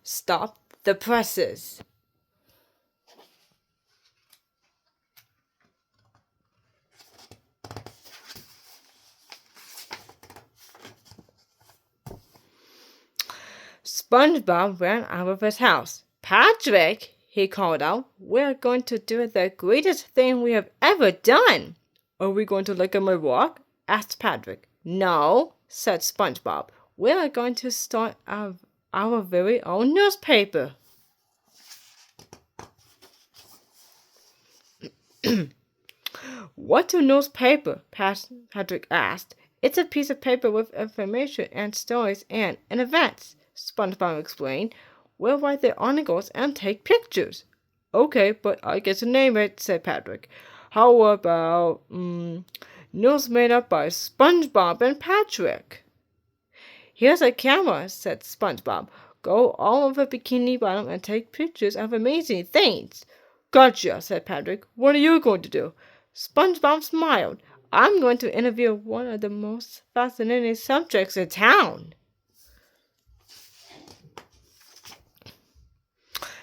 Stop the presses. SpongeBob ran out of his house. Patrick, he called out, we're going to do the greatest thing we have ever done. Are we going to look at my rock? Asked Patrick. No, said SpongeBob. We are going to start our very own newspaper. What's a newspaper? Patrick asked. It's a piece of paper with information and stories and events, SpongeBob explained. We'll write the articles and take pictures. Okay, but I get to name it, said Patrick. How about news made up by SpongeBob and Patrick? Here's a camera, said SpongeBob. Go all over Bikini Bottom and take pictures of amazing things. Gotcha, said Patrick. What are you going to do? SpongeBob smiled. I'm going to interview one of the most fascinating subjects in town.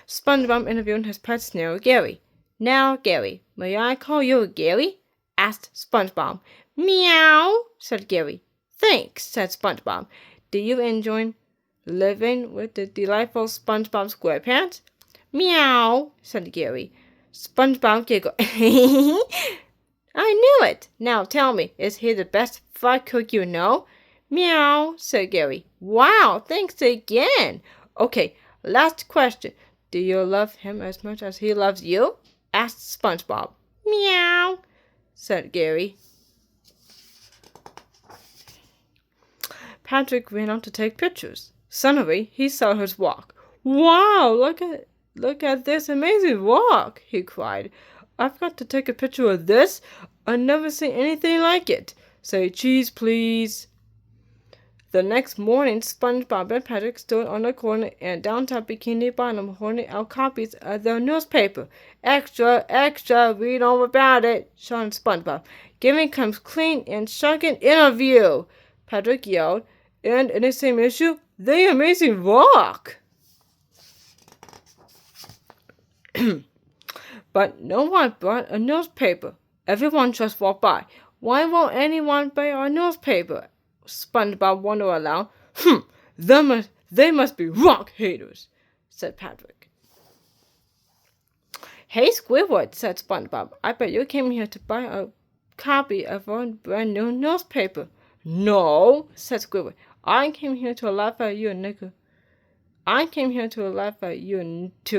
SpongeBob interviewed his pet snail, Gary. Now, Gary, may I call you Gary? Asked SpongeBob. Meow, said Gary. Thanks, said SpongeBob. Do you enjoy living with the delightful SpongeBob SquarePants? Meow, said Gary. SpongeBob giggled. I knew it. Now tell me, is he the best fry cook you know? Meow, said Gary. Wow, thanks again. Okay, last question. Do you love him as much as he loves you? Asked SpongeBob. Meow, said Gary. Patrick ran out to take pictures. Suddenly, he saw his rock. Wow, look at this amazing rock, he cried. I've got to take a picture of this. I've never seen anything like it. Say cheese, please. The next morning, SpongeBob and Patrick stood on the corner in downtown Bikini Bottom holding out copies of their newspaper. Extra, extra, read all about it, shouted SpongeBob. Give me comes clean and shocking interview, Patrick yelled. And in the same issue, the amazing rock. But no one brought a newspaper. Everyone just walked by. Why won't anyone buy our newspaper? SpongeBob wondered aloud. They must be rock haters, said Patrick. Hey, Squidward, said SpongeBob. I bet you came here to buy a copy of our brand new newspaper. No, said Squidward. I came here to laugh at you, two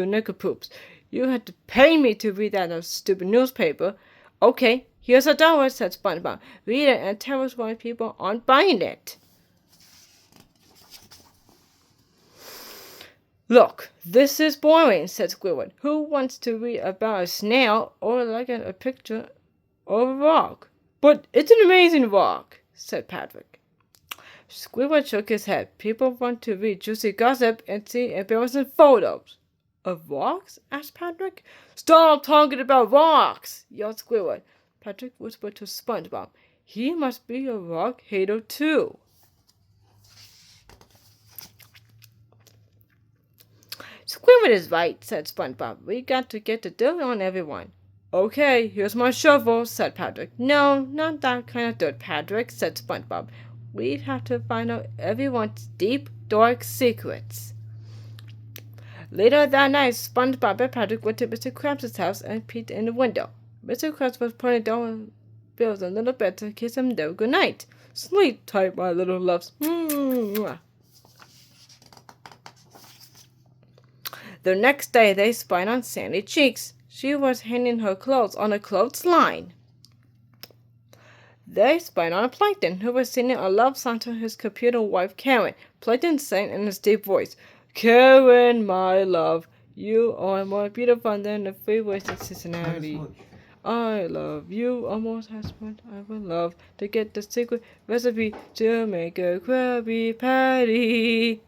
nickelpoops. You had to pay me to read that stupid newspaper. Okay, here's $1, said SpongeBob. Read it and tell us why people aren't buying it. Look, this is boring, said Squidward. Who wants to read about a snail or look at a picture of a rock? But it's an amazing rock, said Patrick. Squidward shook his head. People want to read juicy gossip and see embarrassing photos. Of rocks? Asked Patrick. Stop talking about rocks, yelled Squidward. Patrick whispered to SpongeBob. He must be a rock hater too. Squidward is right, said SpongeBob. We got to get the dirt on everyone. Okay, here's my shovel, said Patrick. No, not that kind of dirt, Patrick, said SpongeBob. We'd have to find out everyone's deep, dark secrets. Later that night, SpongeBob and Patrick went to Mr. Krabs' house and peeked in the window. Mr. Krabs was putting down Bills a little bit to kiss him there good night. Sleep tight, my little loves. The next day, they spied on Sandy Cheeks. She was hanging her clothes on a clothesline. They spied on Plankton, who was singing a love song to his computer wife, Karen. Plankton sang in his deep voice, Karen, my love, you are more beautiful than the freeways in Cincinnati. I love you almost as much I would love to get the secret recipe to make a Krabby Patty.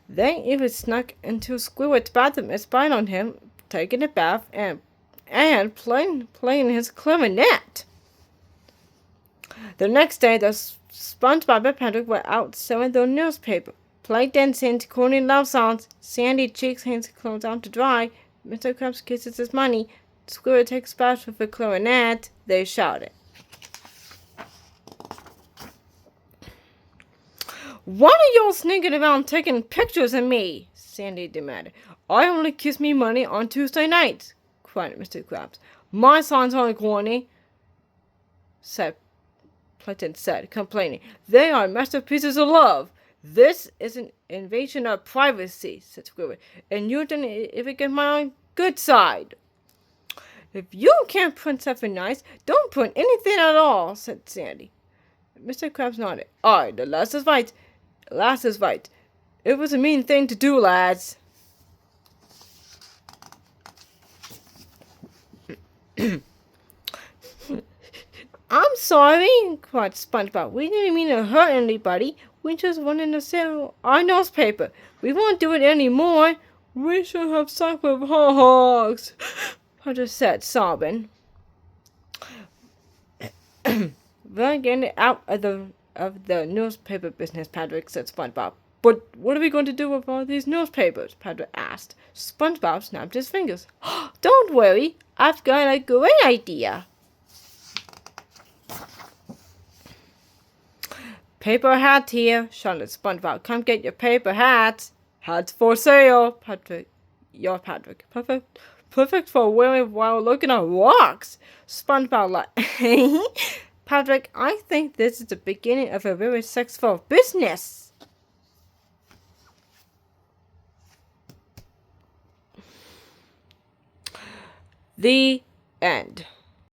They even snuck into Squidward's bathroom and spied on him, taking a bath and playing his clarinet. The next day, the SpongeBob and Patrick were out selling their newspaper. Plankton sings corny love songs. Sandy Cheeks hands clothes out to dry. Mr. Krabs kisses his money. Squidward takes baths with a clarinet. They shouted. Why are y'all sneaking around taking pictures of me? Sandy demanded. I only kiss me money on Tuesday nights, cried Mr. Krabs. My songs aren't corny, Plankton said, complaining. They are masterpieces of love. This is an invasion of privacy, said Squidward, and you didn't even get my good side. If you can't print something nice, don't print anything at all, said Sandy. Mr. Krabs nodded. Aye, the last is right. The last is right. It was a mean thing to do, lads. I'm sorry, cried SpongeBob. We didn't mean to hurt anybody. We just wanted to sell our newspaper. We won't do it anymore. We should have stuck with hogs, Patrick said, sobbing. We're getting out of the newspaper business, Patrick, said SpongeBob. But what are we going to do with all these newspapers? Patrick asked. SpongeBob snapped his fingers. Don't worry, I've got a great idea. Paper hat here, shouted SpongeBob. Come get your paper hats. Hats for sale, Patrick. Patrick. Perfect for wearing while looking at rocks. SpongeBob laughed. Patrick, I think this is the beginning of a very successful business. The end.